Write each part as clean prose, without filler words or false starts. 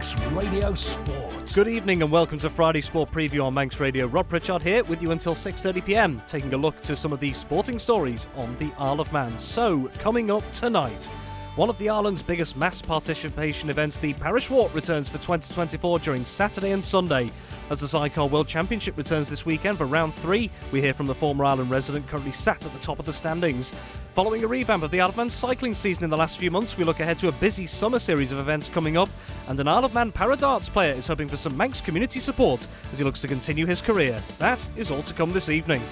Manx Radio Sport. Good evening and welcome to Friday Sport Preview on Manx Radio. Rob Pritchard here with you until 6:30pm, taking a look to some of the sporting stories on the Isle of Man. So, coming up tonight, one of the island's biggest mass participation events, the Parish Walk, returns for 2024 during Saturday and Sunday. As the Sidecar World Championship returns this weekend for round 3, we hear from the former Island resident currently sat at the top of the standings. Following a revamp of the Isle of Man cycling season in the last few months, we look ahead to a busy summer series of events coming up, and an Isle of Man para-darts player is hoping for some Manx community support as he looks to continue his career. That is all to come this evening.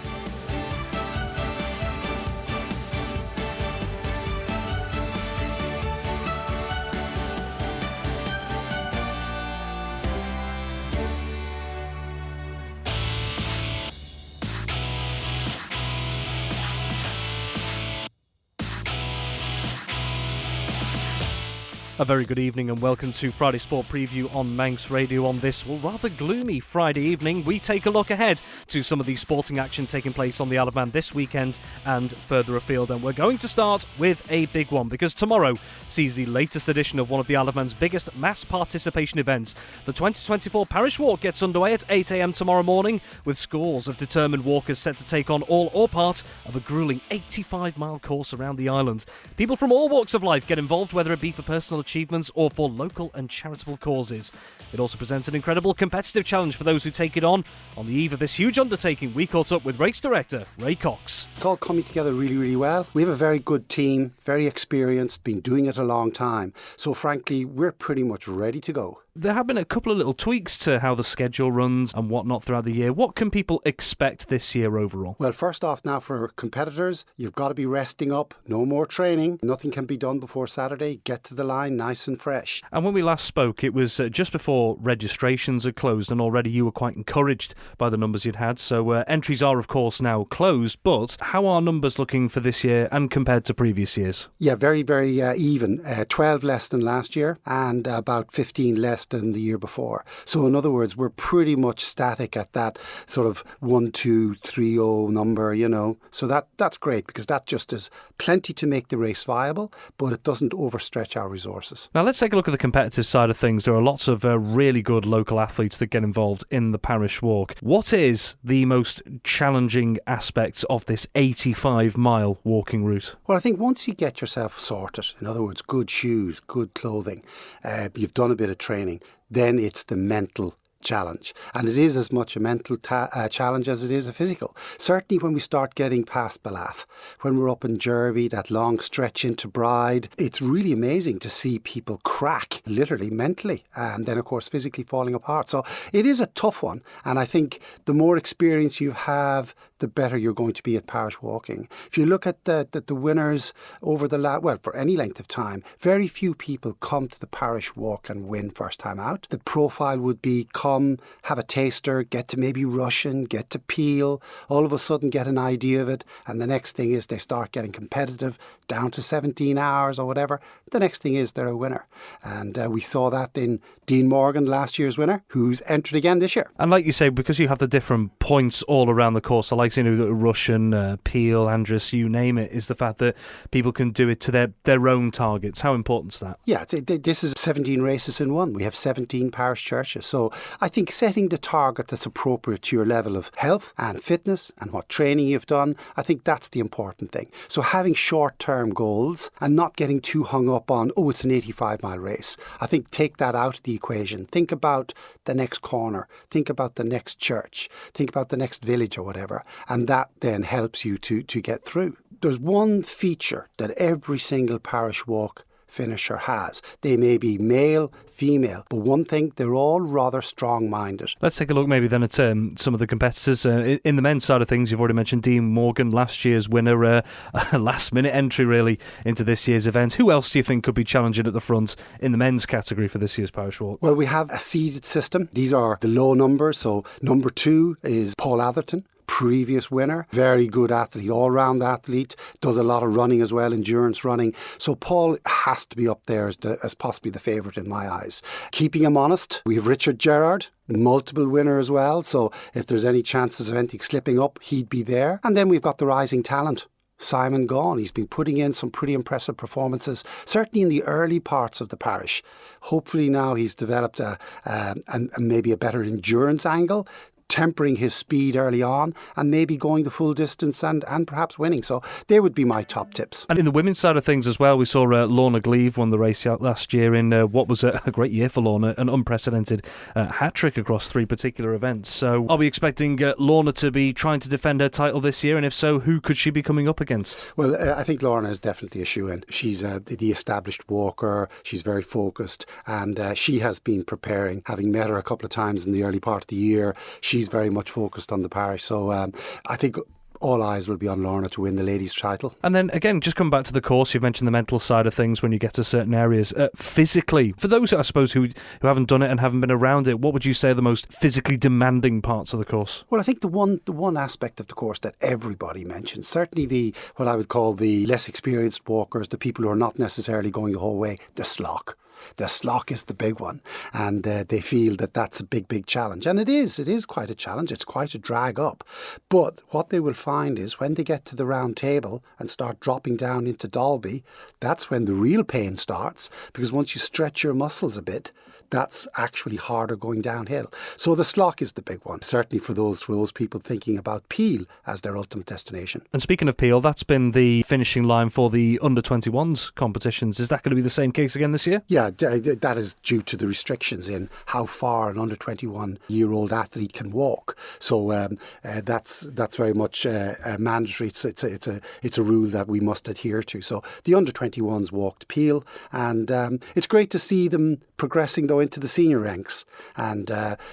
A very good evening and welcome to Friday Sport Preview on Manx Radio. On this, rather gloomy Friday evening, we take a look ahead to some of the sporting action taking place on the Isle of Man this weekend and further afield. And we're going to start with a big one because tomorrow sees the latest edition of one of the Isle of Man's biggest mass participation events. The 2024 Parish Walk gets underway at 8am tomorrow morning, with scores of determined walkers set to take on all or part of a gruelling 85-mile course around the island. People from all walks of life get involved, whether it be for personal achievements or for local and charitable causes. It also presents an incredible competitive challenge for those who take it on. On the eve of this huge undertaking, we caught up with race director Ray Cox. It's all coming together really, really well. We have a very good team, very experienced, been doing it a long time. So frankly, we're pretty much ready to go. There have been a couple of little tweaks to how the schedule runs and whatnot throughout the year. What can people expect this year overall? Well, first off now for competitors, you've got to be resting up, no more training. Nothing can be done before Saturday. Get to the line nice and fresh. And when we last spoke, it was just before registrations had closed, and already you were quite encouraged by the numbers you'd had. So entries are, of course, now closed. But how are numbers looking for this year and compared to previous years? Yeah, very, very even. 12 less than last year and about 15 less than the year before. So in other words, we're pretty much static at that sort of 1, 2, 3, 0 number, you know. So that's great because that just is plenty to make the race viable, but it doesn't overstretch our resources. Now let's take a look at the competitive side of things. There are lots of really good local athletes that get involved in the Parish Walk. What is the most challenging aspects of this 85-mile walking route? Well, I think once you get yourself sorted, in other words, good shoes, good clothing, you've done a bit of training, then it's the mental challenge. And it is as much a mental challenge as it is a physical. Certainly when we start getting past Balaf, when we're up in Derby, that long stretch into Bride, it's really amazing to see people crack, literally mentally, and then of course physically falling apart. So it is a tough one. And I think the more experience you have, the better you're going to be at parish walking. If you look at the winners over for any length of time, very few people come to the parish walk and win first time out. The profile would be come, have a taster, get to maybe Russian, get to Peel, all of a sudden get an idea of it, and the next thing is they start getting competitive, down to 17 hours or whatever. The next thing is they're a winner. And we saw that in Dean Morgan, last year's winner, who's entered again this year. And like you say, because you have the different points all around the course, I like seeing Russian, Peel, Andrus, you name it, is the fact that people can do it to their own targets. How important is that? Yeah, this is 17 races in one. We have 17 parish churches. So I think setting the target that's appropriate to your level of health and fitness and what training you've done, I think that's the important thing. So having short-term goals and not getting too hung up on, it's an 85-mile race. I think take that out of the equation. Think about the next corner. Think about the next church. Think about the next village or whatever. And that then helps you to get through. There's one feature that every single parish walk finisher has. They may be male, female, but one thing, they're all rather strong-minded. Let's take a look maybe then at some of the competitors. In the men's side of things, you've already mentioned Dean Morgan, last year's winner, a last-minute entry really into this year's event. Who else do you think could be challenging at the front in the men's category for this year's Parish Walk? Well, we have a seeded system. These are the low numbers. So number 2 is Paul Atherton, previous winner, very good athlete, all-round athlete, does a lot of running as well, endurance running. So Paul has to be up there as possibly the favourite in my eyes. Keeping him honest, we have Richard Gerrard, multiple winner as well. So if there's any chances of anything slipping up, he'd be there. And then we've got the rising talent. Simon gone. He's been putting in some pretty impressive performances, certainly in the early parts of the parish. Hopefully now he's developed maybe a better endurance angle, tempering his speed early on and maybe going the full distance and perhaps winning. So they would be my top tips. And in the women's side of things as well, we saw Lorna Gleave won the race out last year in what was a great year for Lorna, an unprecedented hat-trick across 3 particular events. So are we expecting Lorna to be trying to defend her title this year? And if so, who could she be coming up against? Well, I think Lorna is definitely a shoe-in. She's the established walker. She's very focused and she has been preparing. Having met her a couple of times in the early part of the year, she's very much focused on the parish. So I think all eyes will be on Lorna to win the ladies' title. And then again, just coming back to the course, you've mentioned the mental side of things when you get to certain areas. Physically, for those, I suppose, who haven't done it and haven't been around it, what would you say are the most physically demanding parts of the course? Well, I think the one aspect of the course that everybody mentions, certainly what I would call the less experienced walkers, the people who are not necessarily going the whole way, the slock. The slock is the big one, and they feel that that's a big challenge. And it is quite a challenge. It's quite a drag up. But what they will find is when they get to the round table and start dropping down into Dalby, that's when the real pain starts, because once you stretch your muscles a bit, that's actually harder going downhill. So the slock is the big one, certainly for those people thinking about Peel as their ultimate destination. And speaking of Peel, that's been the finishing line for the under-21s competitions. Is that going to be the same case again this year? Yeah, that is due to the restrictions in how far an under-21-year-old athlete can walk. So that's very much mandatory. It's a rule that we must adhere to. So the under-21s walked Peel, and it's great to see them progressing though into the senior ranks. And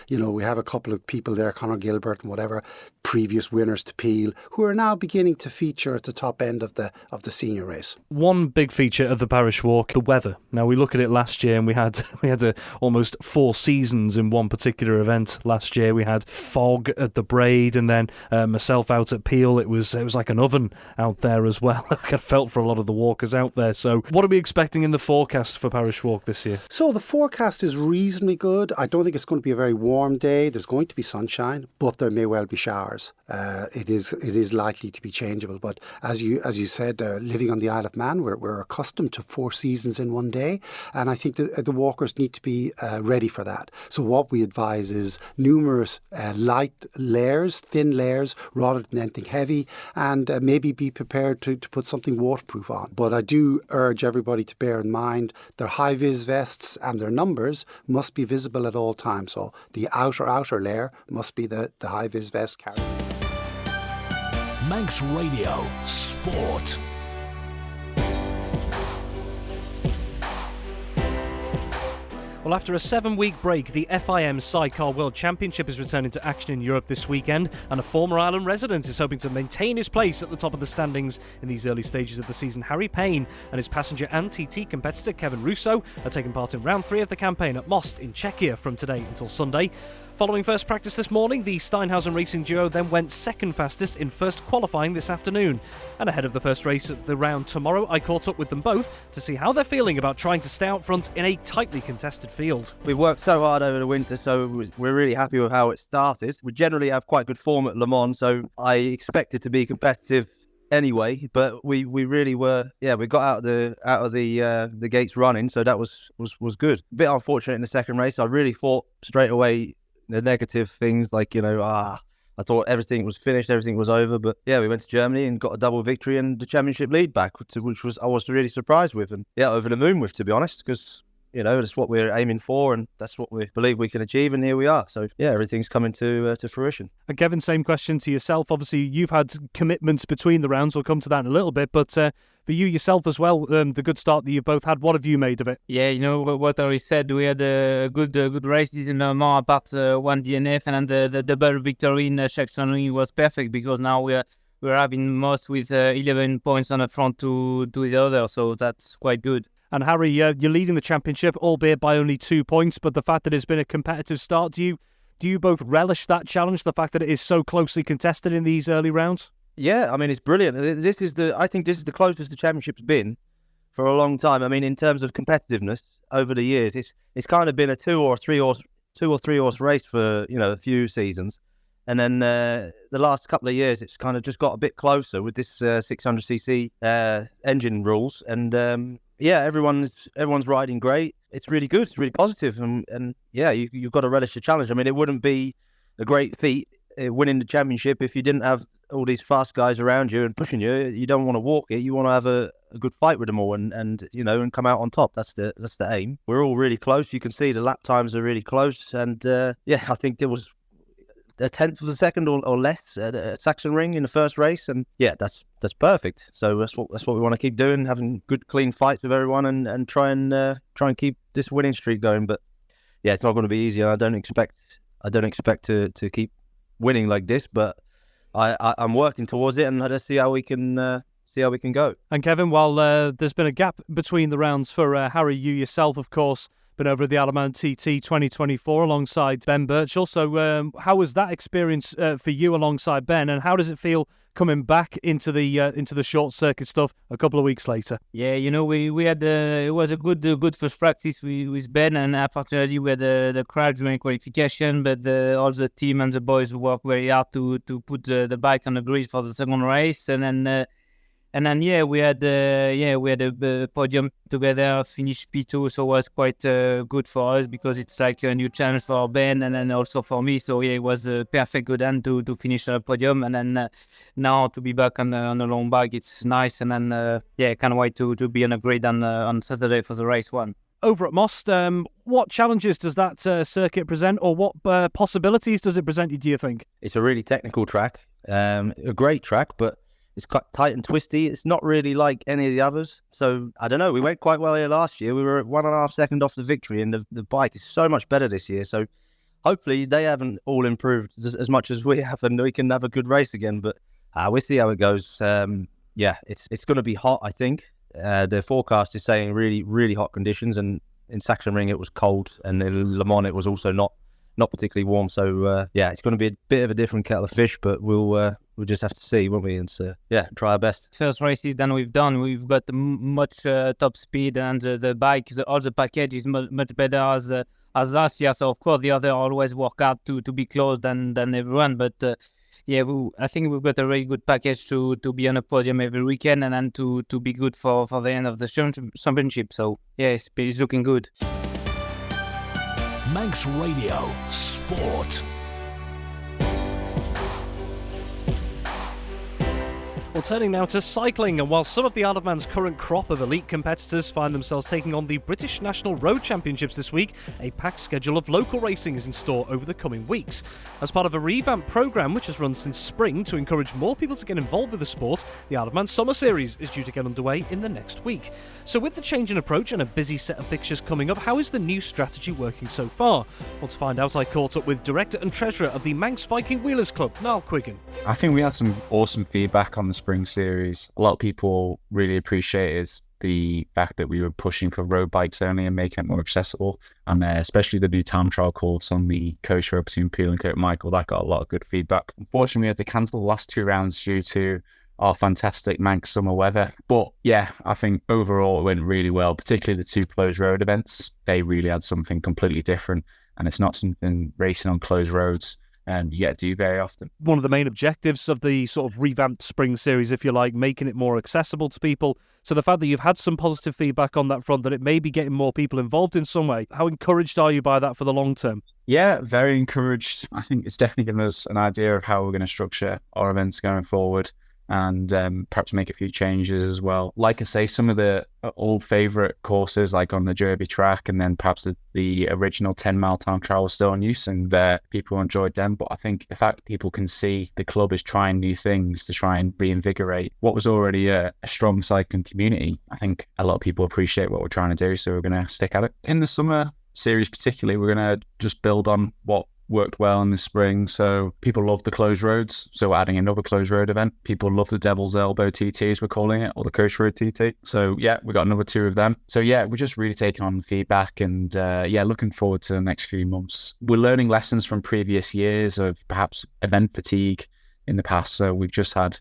we have a couple of people there, Conor Gilbert and whatever, previous winners to Peel, who are now beginning to feature at the top end of the senior race. One big feature of the Parish Walk, the weather. Now we look at it last year, and we had almost 4 seasons in one particular event. Last year we had fog at the Braid, and then myself out at Peel. It was like an oven out there as well. I felt for a lot of the walkers out there. So what are we expecting in the forecast for Parish Walk this year? So the forecast is reasonably good. I don't think it's going to be a very warm day. There's going to be sunshine, but there may well be showers. It is likely to be changeable, but as you said, living on the Isle of Man, we're accustomed to 4 seasons in one day, and I think the walkers need to be ready for that. So what we advise is numerous light layers, thin layers, rather than anything heavy, and maybe be prepared to put something waterproof on. But I do urge everybody to bear in mind their high-vis vests and their numbers must be visible at all times. So the outer layer must be the high-vis vest carried. Manx Radio Sport. Well, after a 7-week break, the FIM Sidecar World Championship is returning to action in Europe this weekend, and a former Ireland resident is hoping to maintain his place at the top of the standings in these early stages of the season. Harry Payne and his passenger and TT competitor Kevin Rousseau are taking part in round 3 of the campaign at Most in Czechia from today until Sunday. Following first practice this morning, the Steinhausen racing duo then went second fastest in first qualifying this afternoon. And ahead of the first race of the round tomorrow, I caught up with them both to see how they're feeling about trying to stay out front in a tightly contested field. We worked so hard over the winter, so we're really happy with how it started. We generally have quite good form at Le Mans, so I expected to be competitive anyway, but we really were. Yeah, we got out of the gates running, so that was good. A bit unfortunate in the second race. I really thought straight away the negative things, like I thought everything was finished, everything was over. But yeah, we went to Germany and got a double victory and the championship lead back, which I was really surprised with, and yeah, over the moon with, to be honest, because that's what we're aiming for, and that's what we believe we can achieve, and here we are. So yeah, everything's coming to fruition. And Kevin, same question to yourself. Obviously, you've had commitments between the rounds. We'll come to that in a little bit, but for you yourself as well, the good start that you've both had, what have you made of it? Yeah, what I said, we had good races in Le Mans, apart one DNF, and then the double victory in Czech was perfect, because now we're having Most with 11 points on the front to the other, so that's quite good. And Harry, you're leading the championship, albeit by only 2 points, but the fact that it's been a competitive start, do you both relish that challenge, the fact that it is so closely contested in these early rounds? Yeah, I mean, it's brilliant. I think this is the closest the championship's been for a long time. I mean, in terms of competitiveness over the years, it's kind of been a two or three horse race for a few seasons, And then the last couple of years, it's kind of just got a bit closer with this 600cc engine rules. And everyone's riding great. It's really good. It's really positive. And you've got to relish the challenge. I mean, it wouldn't be a great feat winning the championship if you didn't have all these fast guys around you and pushing you. You don't want to walk it. You want to have a good fight with them all and come out on top. That's the aim. We're all really close. You can see the lap times are really close. And I think there was a tenth of a second or less at Saxon Ring in the first race. And that's perfect. So that's what we want to keep doing, having good, clean fights with everyone and try and keep this winning streak going. But it's not going to be easy. I don't expect to keep winning like this, but I'm working towards it, and let's see how we can go. And Kevin, while there's been a gap between the rounds for Harry, you yourself, of course, been over at the Isle of Man TT 2024 alongside Ben Birchall. So how was that experience for you alongside Ben, and how does it feel coming back into the short circuit stuff a couple of weeks later? Yeah, we had it was a good first practice with Ben, and unfortunately we had the crash during qualification, but all the team and the boys worked very hard to put the bike on the grid for the second race, and then we had a podium together, finished P2, so it was quite good for us because it's like a new challenge for Ben and then also for me. So it was a perfect good end to finish on a podium, and then now to be back on the long bike, it's nice, and then can't wait to be on a grid on Saturday for the race one. Over at Most, what challenges does that circuit present, or what possibilities does it present you, do you think? It's a really technical track, a great track, but it's quite tight and twisty. It's not really like any of the others. So, I don't know. We went quite well here last year. We were at 1.5 seconds off the victory, and the bike is so much better this year. So, hopefully, they haven't all improved as much as we have, and we can have a good race again. But we'll see how it goes. It's going to be hot, I think. The forecast is saying really, really hot conditions. And in Saxon Ring, it was cold. And in Le Mans, it was also not particularly warm. So, it's going to be a bit of a different kettle of fish, but we'll just have to see, won't we? And try our best. First races then we've done, we've got much top speed, and the bike, all the package is much better as last year. So of course the other always work hard to be close than everyone, but I think we've got a really good package to be on a podium every weekend, and then to be good for the end of the championship. So it's looking good. Manx Radio Sport. Well, turning now to cycling, and while some of the Isle of Man's current crop of elite competitors find themselves taking on the British National Road Championships this week, a packed schedule of local racing is in store over the coming weeks. As part of a revamp programme which has run since spring to encourage more people to get involved with the sport, the Isle of Man Summer Series is due to get underway in the next week. So with the change in approach and a busy set of fixtures coming up, how is the new strategy working so far? Well, to find out, I caught up with Director and Treasurer of the Manx Viking Wheelers Club, Niall Quiggin. I think we had some awesome feedback on the spring series. A lot of people really appreciated the fact that we were pushing for road bikes only and making it more accessible, and especially the new time trial course on the coast road between Peel and Cape Michael. That got a lot of good feedback. Unfortunately, we had to cancel the last 2 rounds due to our fantastic Manx summer weather, but I think overall it went really well, particularly the 2 closed road events. They really had something completely different, and it's not something racing on closed roads and you get to do very often. One of the main objectives of the sort of revamped spring series, if you like, making it more accessible to people. So the fact that you've had some positive feedback on that front, that it may be getting more people involved in some way, how encouraged are you by that for the long term? Yeah, very encouraged. I think it's definitely given us an idea of how we're going to structure our events going forward, and perhaps make a few changes as well. Like I say, some of the old favourite courses, like on the Derby track, and then perhaps the original 10-mile time trial was still in use, and people enjoyed them. But I think the fact that people can see the club is trying new things to try and reinvigorate what was already a strong cycling community, I think a lot of people appreciate what we're trying to do, so we're going to stick at it. In the summer series particularly, we're going to just build on what worked well in the spring. So people love the closed roads, so we're adding another closed road event. People love the Devil's Elbow TT, as we're calling it, or the Coast Road TT. So we got another 2 of them. So we're just really taking on feedback, and looking forward to the next few months. We're learning lessons from previous years of perhaps event fatigue in the past. So we've just had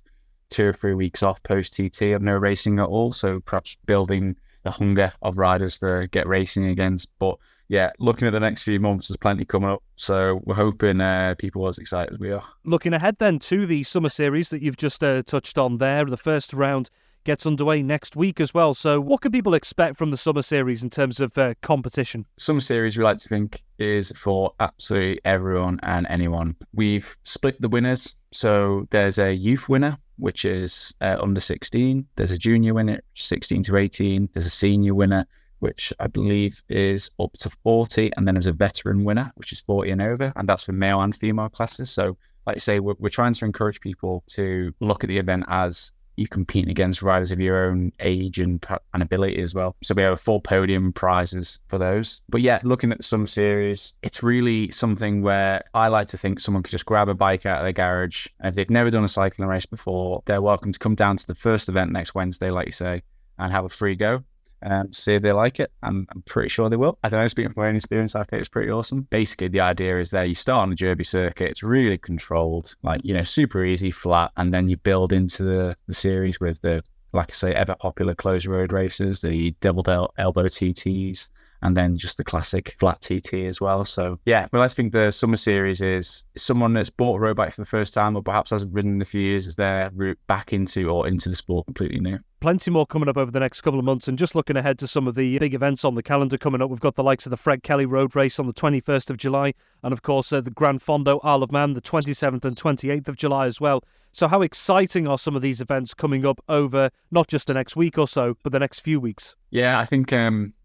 2 or 3 weeks off post TT of no racing at all. So perhaps building the hunger of riders to get racing again. But yeah, looking at the next few months, there's plenty coming up. So we're hoping people are as excited as we are. Looking ahead then to the summer series that you've just touched on there, the first round gets underway next week as well. So what can people expect from the summer series in terms of competition? Summer series, we like to think, is for absolutely everyone and anyone. We've split the winners. So there's a youth winner, which is under 16. There's a junior winner, 16 to 18. There's a senior winner, which I believe is up to 40. And then there's a veteran winner, which is 40 and over. And that's for male and female classes. So like I say, we're trying to encourage people to look at the event as you're competing against riders of your own age and ability as well. So we have 4 podium prizes for those. But yeah, looking at the summer series, it's really something where I like to think someone could just grab a bike out of their garage. And if they've never done a cycling race before, they're welcome to come down to the first event next Wednesday, like you say, and have a free go and see if they like it. I'm pretty sure they will. I don't know, speaking from my own experience, I think it's pretty awesome. Basically, the idea is there, you start on the Derby circuit, it's really controlled, like, super easy, flat, and then you build into the series with the, like I say, ever popular closed road races, the double elbow TTs, and then just the classic flat TT as well. So yeah, well, I think the summer series is someone that's bought a road bike for the first time or perhaps hasn't ridden in a few years, is their route back into the sport completely new. Plenty more coming up over the next couple of months, and just looking ahead to some of the big events on the calendar coming up, we've got the likes of the Fred Kelly Road Race on the 21st of July, and of course the Gran Fondo Isle of Man the 27th and 28th of July as well. So how exciting are some of these events coming up over not just the next week or so, but the next few weeks? Yeah, I think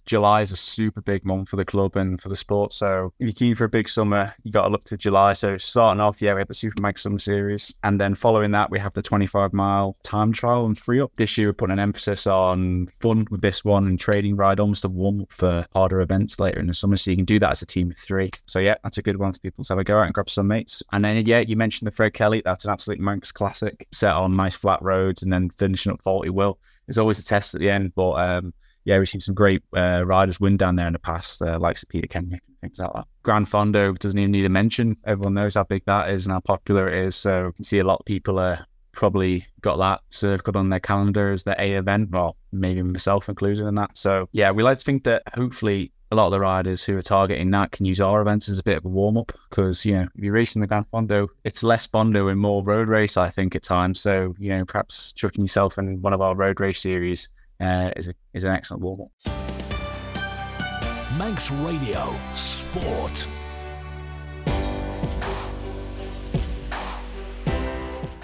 July is a super big month for the club and for the sport. So if you're keen for a big summer, you got to look to July. So starting off, yeah, we have the Super Mag Summer Series. And then following that, we have the 25-mile time trial and free up. This year, we're putting an emphasis on fun with this one and trading ride, almost a warm-up for harder events later in the summer. So you can do that as a team of 3. So yeah, that's a good one for people to have a go out and grab some mates. And then, yeah, you mentioned the Fred Kelly. That's an absolute Manx classic, set on nice flat roads and then finishing up 40 Will. It's always a test at the end, but yeah, we've seen some great riders win down there in the past, likes of Peter Kenrick and things like that. Gran Fondo doesn't even need a mention. Everyone knows how big that is and how popular it is. So you can see a lot of people probably got that circled on their calendar as the A event, well, maybe myself included in that. So yeah, we like to think that hopefully a lot of the riders who are targeting that can use our events as a bit of a warm-up, because, if you're racing the Gran Fondo, it's less Fondo and more road race, I think, at times. So, perhaps chucking yourself in one of our road race series is an excellent warm-up. Manx Radio Sport.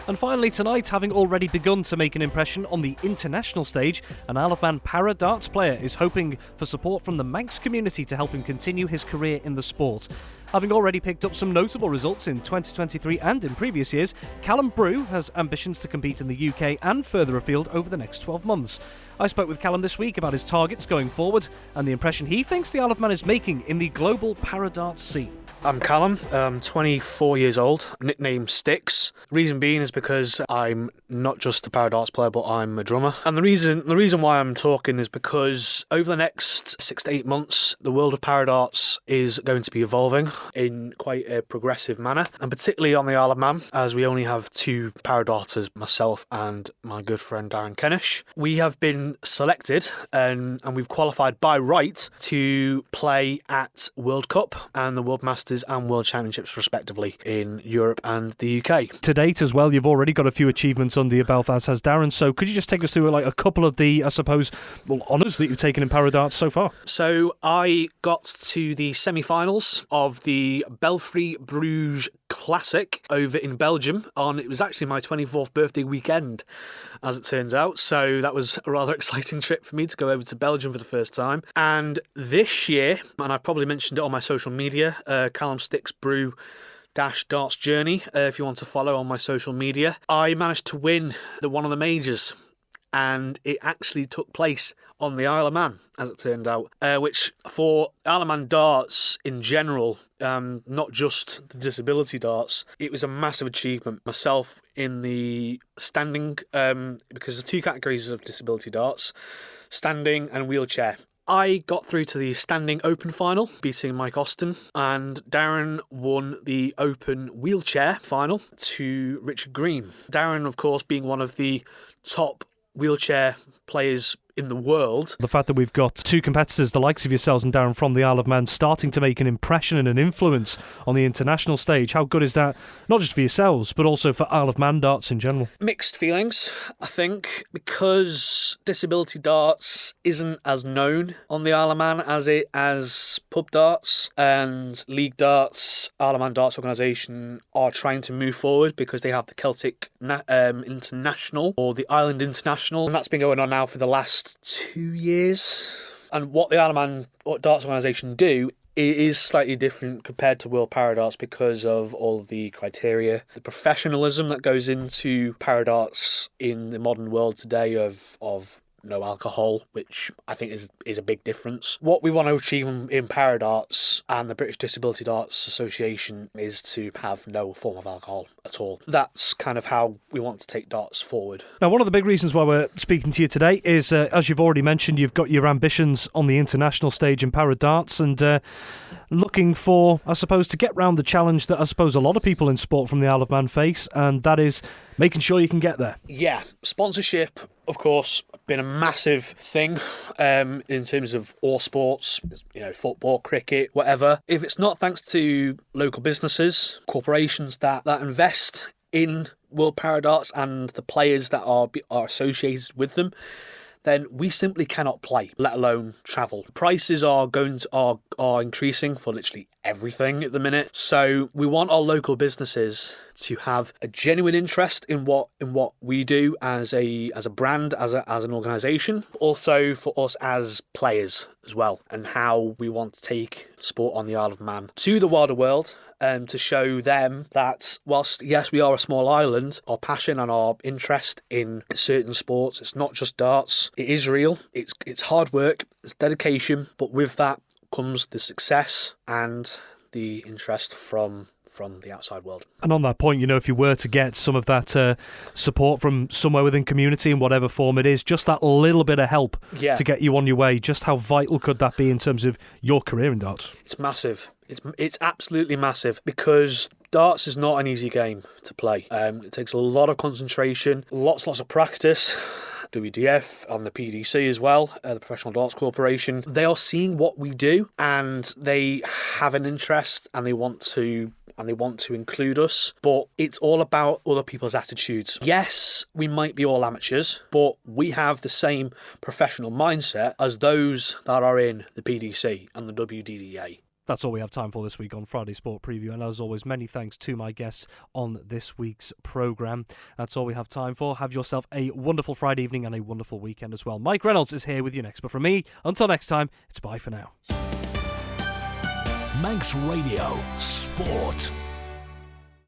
And finally tonight, having already begun to make an impression on the international stage, an Isle of Man para darts player is hoping for support from the Manx community to help him continue his career in the sport. Having already picked up some notable results in 2023 and in previous years, Callum Brew has ambitions to compete in the UK and further afield over the next 12 months. I spoke with Callum this week about his targets going forward and the impression he thinks the Isle of Man is making in the global para darts scene. I'm Callum, 24 years old, nickname Sticks. Reason being is because I'm not just a para darts player, but I'm a drummer. And the reason why I'm talking is because over the next 6 to 8 months, the world of para darts is going to be evolving in quite a progressive manner, and particularly on the Isle of Man, as we only have 2 para darters, myself and my good friend Darren Kennish. We have been selected and we've qualified by right to play at World Cup and the World Masters and World Championships respectively in Europe and the UK. To date as well, you've already got a few achievements under your belt, as has Darren, so could you just take us through a couple of the, I suppose, honours that you've taken in para darts so far? So I got to the semi-finals of the Belfry Bruges Classic over in Belgium it was actually my 24th birthday weekend, as it turns out, so that was a rather exciting trip for me to go over to Belgium for the first time. And this year, and I've probably mentioned it on my social media, Callum Sticks Brew Darts Journey, if you want to follow on my social media, I managed to win one of the majors, and it actually took place on the Isle of Man, as it turned out, which for Isle of Man darts in general, not just the disability darts, it was a massive achievement. Myself in the standing, because there's 2 categories of disability darts, standing and wheelchair. I got through to the standing open final, beating Mike Austin, and Darren won the open wheelchair final to Richard Green. Darren, of course, being one of the top wheelchair players in the world. The fact that we've got two competitors, the likes of yourselves and Darren from the Isle of Man, starting to make an impression and an influence on the international stage, how good is that, not just for yourselves, but also for Isle of Man darts in general? Mixed feelings, I think, because disability darts isn't as known on the Isle of Man as pub darts, and league darts. Isle of Man Darts Organisation are trying to move forward because they have the Celtic International, or the Island International, and that's been going on now for the last 2 years. And what the Isle of Man Darts Organisation do, it is slightly different compared to World Paradarts because of all of the criteria, the professionalism that goes into Paradarts in the modern world today of no alcohol, which I think is a big difference. What we want to achieve in Paradarts and the British Disability Darts Association is to have no form of alcohol at all. That's kind of how we want to take darts forward. Now, one of the big reasons why we're speaking to you today is, as you've already mentioned, you've got your ambitions on the international stage in Paradarts, and looking for, I suppose, to get round the challenge that I suppose a lot of people in sport from the Isle of Man face, and that is making sure you can get there. Yeah, sponsorship, of course, been a massive thing in terms of all sports, football, cricket, whatever. If it's not thanks to local businesses, corporations that invest in World Paradarts and the players that are associated with them, then we simply cannot play, let alone travel. Prices are increasing for literally everything at the minute. So we want our local businesses to have a genuine interest in what we do as a brand, as an organisation. Also for us as players as well, and how we want to take sport on the Isle of Man to the wider world. To show them that whilst, yes, we are a small island, our passion and our interest in certain sports, it's not just darts. It is real. It's hard work. It's dedication. But with that comes the success and the interest from the outside world. And on that point, if you were to get some of that support from somewhere within community in whatever form it is, just that little bit of help to get you on your way, just how vital could that be in terms of your career in darts? It's massive. It's absolutely massive, because darts is not an easy game to play. It takes a lot of concentration, lots of practice. WDF and the PDC as well, the Professional Darts Corporation, they are seeing what we do and they have an interest and they want to include us, but it's all about other people's attitudes. Yes, we might be all amateurs, but we have the same professional mindset as those that are in the PDC and the WDDA. That's all we have time for this week on Friday Sport Preview, and as always, many thanks to my guests on this week's programme. That's all we have time for. Have yourself a wonderful Friday evening and a wonderful weekend as well. Mike Reynolds is here with you next, but from me, until next time, it's bye for now. Manx Radio Sport.